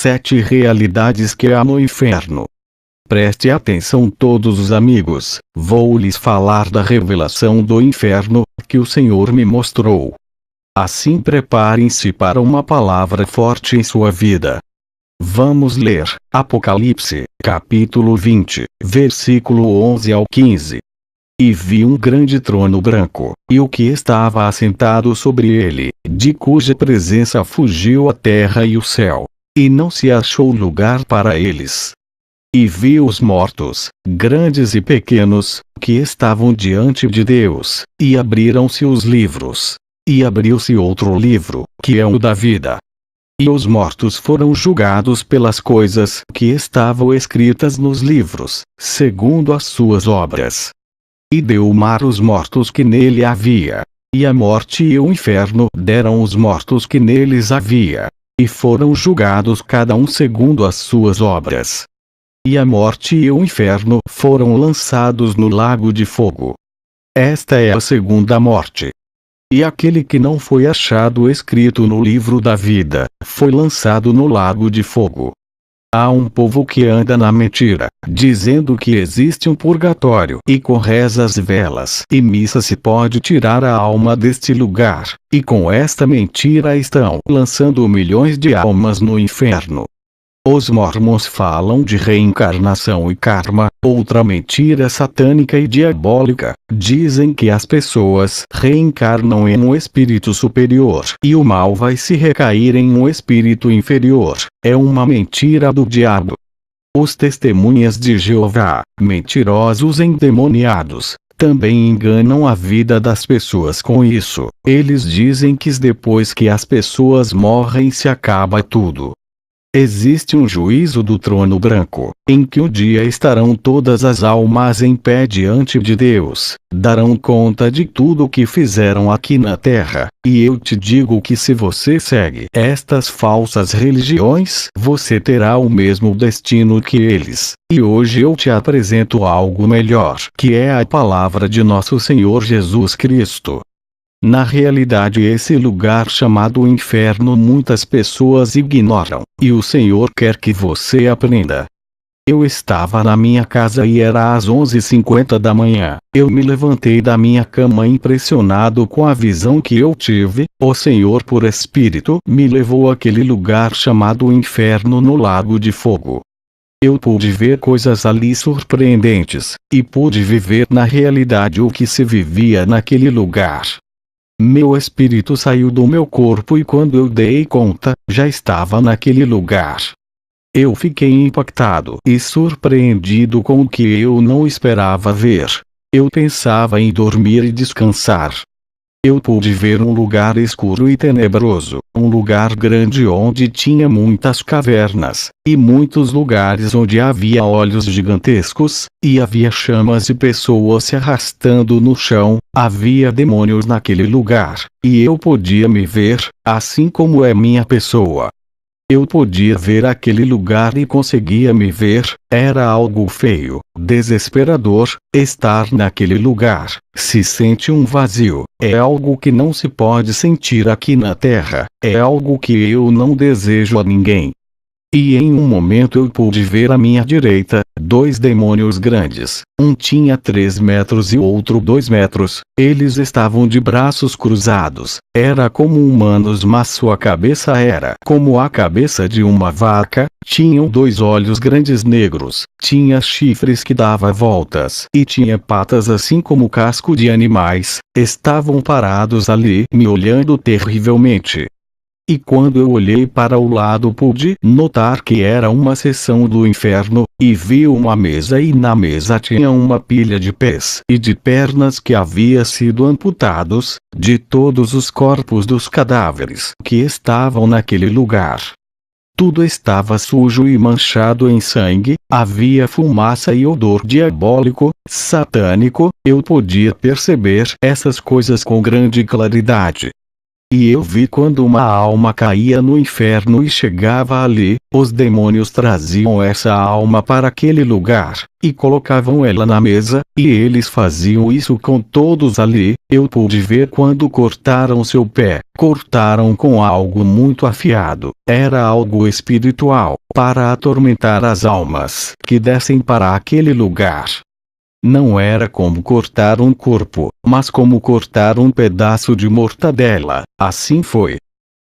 7 realidades que há no inferno. Preste atenção todos os amigos, vou lhes falar da revelação do inferno, que o Senhor me mostrou. Assim preparem-se para uma palavra forte em sua vida. Vamos ler, Apocalipse, capítulo 20, versículo 11 ao 15. E vi um grande trono branco, e o que estava assentado sobre ele, de cuja presença fugiu a terra e o céu, e não se achou lugar para eles. E vi os mortos, grandes e pequenos, que estavam diante de Deus, e abriram-se os livros. E abriu-se outro livro, que é o da vida. E os mortos foram julgados pelas coisas que estavam escritas nos livros, segundo as suas obras. E deu o mar os mortos que nele havia. E a morte e o inferno deram os mortos que neles havia. E foram julgados cada um segundo as suas obras. E a morte e o inferno foram lançados no lago de fogo. Esta é a segunda morte. E aquele que não foi achado escrito no livro da vida, foi lançado no lago de fogo. Há um povo que anda na mentira, dizendo que existe um purgatório e com rezas, velas e missa se pode tirar a alma deste lugar, e com esta mentira estão lançando milhões de almas no inferno. Os mormons falam de reencarnação e karma, outra mentira satânica e diabólica. Dizem que as pessoas reencarnam em um espírito superior e o mal vai se recair em um espírito inferior. É uma mentira do diabo. Os testemunhas de Jeová, mentirosos endemoniados, também enganam a vida das pessoas com isso. Eles dizem que depois que as pessoas morrem se acaba tudo. Existe um juízo do trono branco, em que um dia estarão todas as almas em pé diante de Deus, darão conta de tudo o que fizeram aqui na terra, e eu te digo que se você segue estas falsas religiões, você terá o mesmo destino que eles. E hoje eu te apresento algo melhor, que é a palavra de nosso Senhor Jesus Cristo. Na realidade, esse lugar chamado inferno muitas pessoas ignoram, e o Senhor quer que você aprenda. Eu estava na minha casa e era às 11h50 da manhã. Eu me levantei da minha cama impressionado com a visão que eu tive. O Senhor, por Espírito, me levou àquele lugar chamado inferno no lago de fogo. Eu pude ver coisas ali surpreendentes, e pude viver na realidade o que se vivia naquele lugar. Meu espírito saiu do meu corpo e quando eu dei conta, já estava naquele lugar. Eu fiquei impactado e surpreendido com o que eu não esperava ver. Eu pensava em dormir e descansar. Eu pude ver um lugar escuro e tenebroso, um lugar grande onde tinha muitas cavernas, e muitos lugares onde havia olhos gigantescos, e havia chamas e pessoas se arrastando no chão, havia demônios naquele lugar, e eu podia me ver, assim como é minha pessoa. Eu podia ver aquele lugar e conseguia me ver. Era algo feio, desesperador, estar naquele lugar. Se sente um vazio. É algo que não se pode sentir aqui na Terra. É algo que eu não desejo a ninguém. E em um momento eu pude ver à minha direita, 2 demônios grandes. Um tinha 3 metros e o outro 2 metros. Eles estavam de braços cruzados. Era como humanos, mas sua cabeça era como a cabeça de uma vaca. Tinham 2 olhos grandes negros. Tinha chifres que dava voltas. E tinha patas assim como casco de animais. Estavam parados ali, me olhando terrivelmente. E quando eu olhei para o lado pude notar que era uma seção do inferno, e vi uma mesa e na mesa tinha uma pilha de pés e de pernas que havia sido amputados, de todos os corpos dos cadáveres que estavam naquele lugar. Tudo estava sujo e manchado em sangue, havia fumaça e odor diabólico, satânico. Eu podia perceber essas coisas com grande claridade. E eu vi quando uma alma caía no inferno e chegava ali, os demônios traziam essa alma para aquele lugar, e colocavam ela na mesa, e eles faziam isso com todos ali. Eu pude ver quando cortaram seu pé, cortaram com algo muito afiado, era algo espiritual, para atormentar as almas que descem para aquele lugar. Não era como cortar um corpo, mas como cortar um pedaço de mortadela. Assim foi.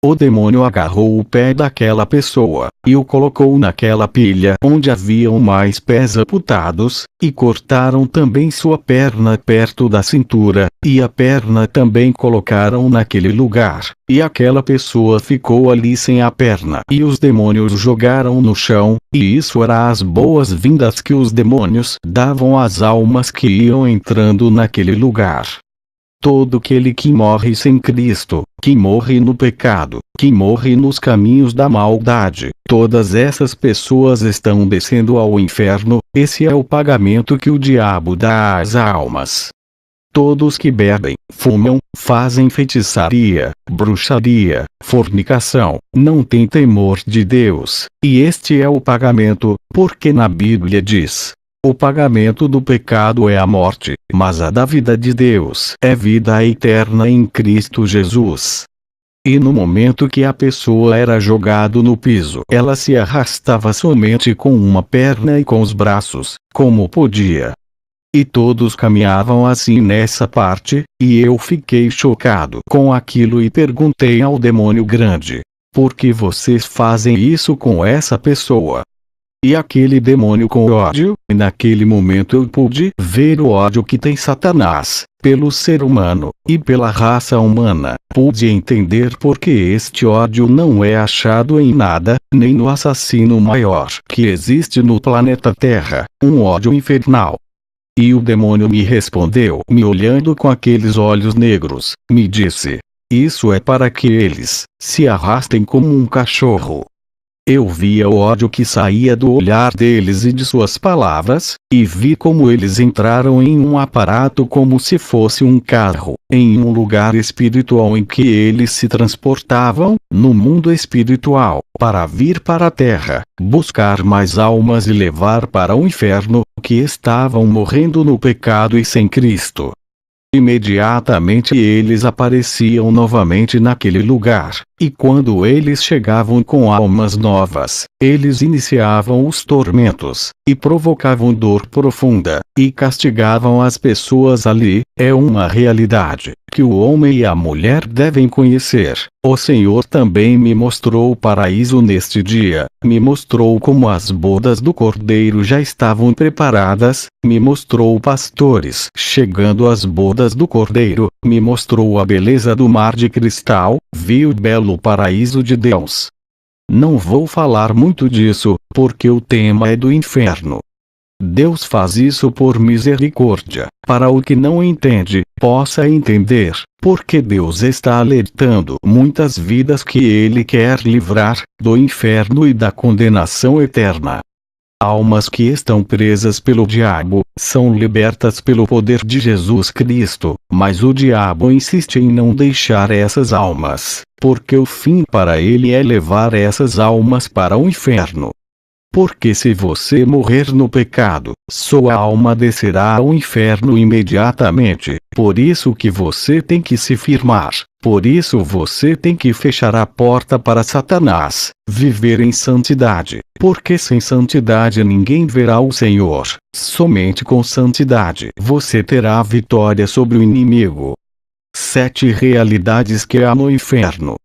O demônio agarrou o pé daquela pessoa, e o colocou naquela pilha onde haviam mais pés amputados, e cortaram também sua perna perto da cintura, e a perna também colocaram naquele lugar, e aquela pessoa ficou ali sem a perna. E os demônios jogaram no chão, e isso era as boas-vindas que os demônios davam às almas que iam entrando naquele lugar. Todo aquele que morre sem Cristo, que morre no pecado, que morre nos caminhos da maldade, todas essas pessoas estão descendo ao inferno. Esse é o pagamento que o diabo dá às almas. Todos que bebem, fumam, fazem feitiçaria, bruxaria, fornicação, não têm temor de Deus, e este é o pagamento, porque na Bíblia diz: o pagamento do pecado é a morte, mas a da vida de Deus é vida eterna em Cristo Jesus. E no momento que a pessoa era jogado no piso, ela se arrastava somente com uma perna e com os braços, como podia. E todos caminhavam assim nessa parte, e eu fiquei chocado com aquilo e perguntei ao demônio grande: por que vocês fazem isso com essa pessoa? E aquele demônio com ódio, e naquele momento eu pude ver o ódio que tem Satanás, pelo ser humano, e pela raça humana. Pude entender porque este ódio não é achado em nada, nem no assassino maior que existe no planeta Terra, um ódio infernal. E o demônio me respondeu, me olhando com aqueles olhos negros, me disse: isso é para que eles se arrastem como um cachorro. Eu via o ódio que saía do olhar deles e de suas palavras, e vi como eles entraram em um aparato como se fosse um carro, em um lugar espiritual em que eles se transportavam, no mundo espiritual, para vir para a terra, buscar mais almas e levar para o inferno, que estavam morrendo no pecado e sem Cristo. Imediatamente eles apareciam novamente naquele lugar, e quando eles chegavam com almas novas, eles iniciavam os tormentos, e provocavam dor profunda, e castigavam as pessoas ali. É uma realidade que o homem e a mulher devem conhecer. O Senhor também me mostrou o paraíso neste dia, me mostrou como as bodas do Cordeiro já estavam preparadas, me mostrou pastores chegando às bodas do Cordeiro, me mostrou a beleza do mar de cristal, vi o belo paraíso de Deus. Não vou falar muito disso, porque o tema é do inferno. Deus faz isso por misericórdia, para o que não entende, possa entender, porque Deus está alertando muitas vidas que Ele quer livrar do inferno e da condenação eterna. Almas que estão presas pelo diabo, são libertas pelo poder de Jesus Cristo, mas o diabo insiste em não deixar essas almas, porque o fim para ele é levar essas almas para o inferno. Porque se você morrer no pecado, sua alma descerá ao inferno imediatamente. Por isso que você tem que se firmar. Por isso você tem que fechar a porta para Satanás, viver em santidade. Porque sem santidade ninguém verá o Senhor. Somente com santidade você terá vitória sobre o inimigo. 7 realidades que há no inferno.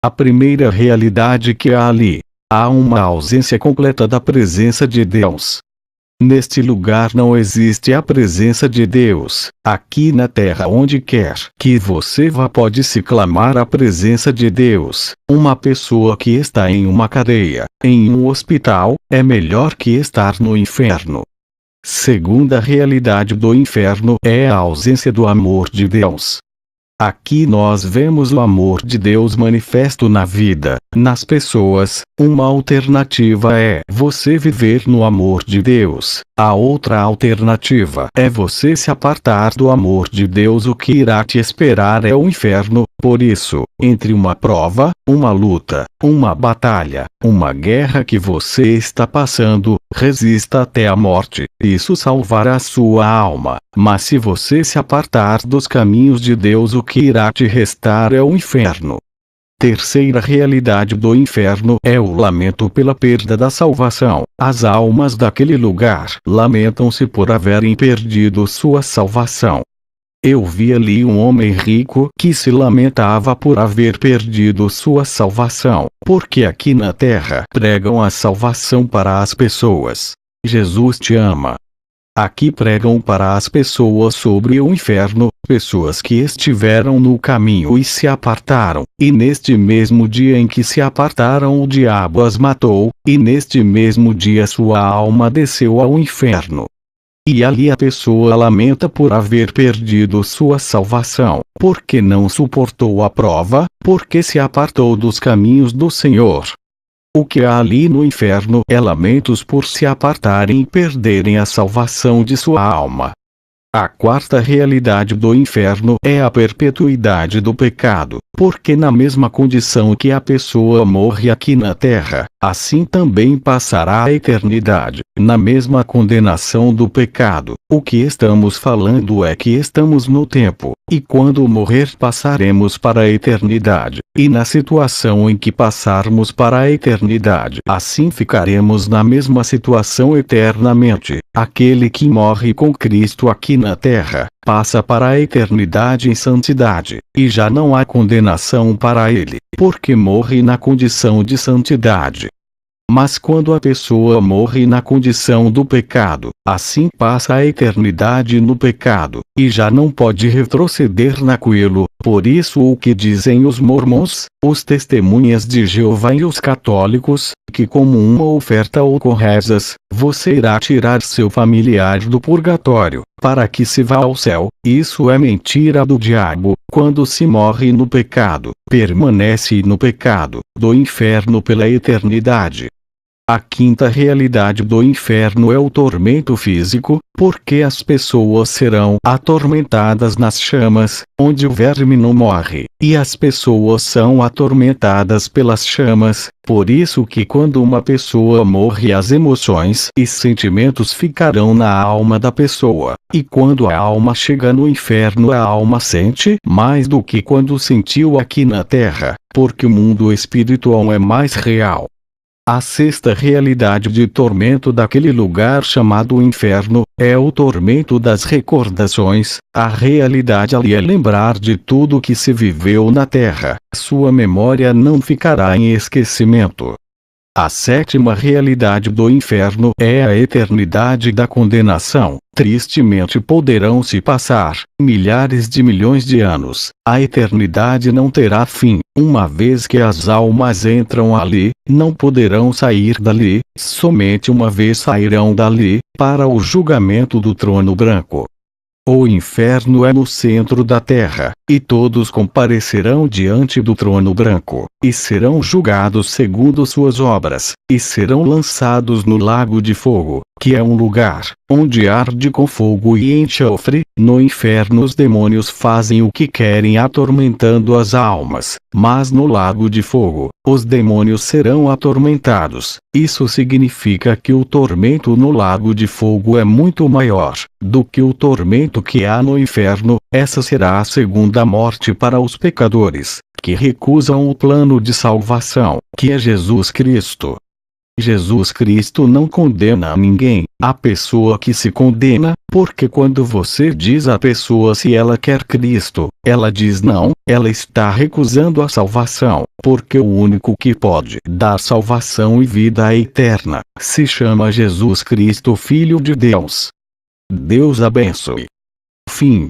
A primeira realidade que há ali: há uma ausência completa da presença de Deus. Neste lugar não existe a presença de Deus. Aqui na terra, onde quer que você vá, pode-se clamar a presença de Deus. Uma pessoa que está em uma cadeia, em um hospital, é melhor que estar no inferno. Segunda realidade do inferno é a ausência do amor de Deus. Aqui nós vemos o amor de Deus manifesto na vida, nas pessoas. Uma alternativa é você viver no amor de Deus. A outra alternativa é você se apartar do amor de Deus. O que irá te esperar é o inferno. Por isso, entre uma prova, uma luta, uma batalha, uma guerra que você está passando, resista até a morte. Isso salvará sua alma. Mas se você se apartar dos caminhos de Deus, o que irá te restar é o inferno. Terceira realidade do inferno é o lamento pela perda da salvação. As almas daquele lugar lamentam-se por haverem perdido sua salvação. Eu vi ali um homem rico que se lamentava por haver perdido sua salvação, porque aqui na terra pregam a salvação para as pessoas. Jesus te ama. Aqui pregam para as pessoas sobre o inferno, pessoas que estiveram no caminho e se apartaram, e neste mesmo dia em que se apartaram o diabo as matou, e neste mesmo dia sua alma desceu ao inferno. E ali a pessoa lamenta por haver perdido sua salvação, porque não suportou a prova, porque se apartou dos caminhos do Senhor. O que há ali no inferno é lamentos por se apartarem e perderem a salvação de sua alma. A quarta realidade do inferno é a perpetuidade do pecado, porque na mesma condição que a pessoa morre aqui na terra, assim também passará a eternidade, na mesma condenação do pecado. O que estamos falando é que estamos no tempo, e quando morrer passaremos para a eternidade, e na situação em que passarmos para a eternidade, assim ficaremos na mesma situação eternamente. Aquele que morre com Cristo aqui na terra, passa para a eternidade em santidade, e já não há condenação para ele, porque morre na condição de santidade. Mas quando a pessoa morre na condição do pecado, assim passa a eternidade no pecado, e já não pode retroceder naquilo. Por isso o que dizem os mormons, os testemunhas de Jeová e os católicos, que como uma oferta ou com rezas, você irá tirar seu familiar do purgatório, para que se vá ao céu. Isso é mentira do diabo. Quando se morre no pecado, permanece no pecado, do inferno pela eternidade. A quinta realidade do inferno é o tormento físico, porque as pessoas serão atormentadas nas chamas, onde o verme não morre, e as pessoas são atormentadas pelas chamas. Por isso que quando uma pessoa morre, as emoções e sentimentos ficarão na alma da pessoa, e quando a alma chega no inferno, a alma sente mais do que quando sentiu aqui na terra, porque o mundo espiritual é mais real. A sexta realidade de tormento daquele lugar chamado inferno, é o tormento das recordações. A realidade ali é lembrar de tudo que se viveu na terra. Sua memória não ficará em esquecimento. A sétima realidade do inferno é a eternidade da condenação. Tristemente poderão se passar milhares de milhões de anos. A eternidade não terá fim. Uma vez que as almas entram ali, não poderão sair dali. Somente uma vez sairão dali, para o julgamento do trono branco. O inferno é no centro da terra, e todos comparecerão diante do trono branco, e serão julgados segundo suas obras, e serão lançados no lago de fogo, que é um lugar onde arde com fogo e enxofre. No inferno os demônios fazem o que querem atormentando as almas, mas no lago de fogo, os demônios serão atormentados. Isso significa que o tormento no lago de fogo é muito maior do que o tormento que há no inferno. Essa será a segunda morte para os pecadores, que recusam o plano de salvação, que é Jesus Cristo. Jesus Cristo não condena a ninguém, a pessoa que se condena, porque quando você diz à pessoa se ela quer Cristo, ela diz não, ela está recusando a salvação, porque o único que pode dar salvação e vida eterna, se chama Jesus Cristo, Filho de Deus. Deus abençoe. Fim.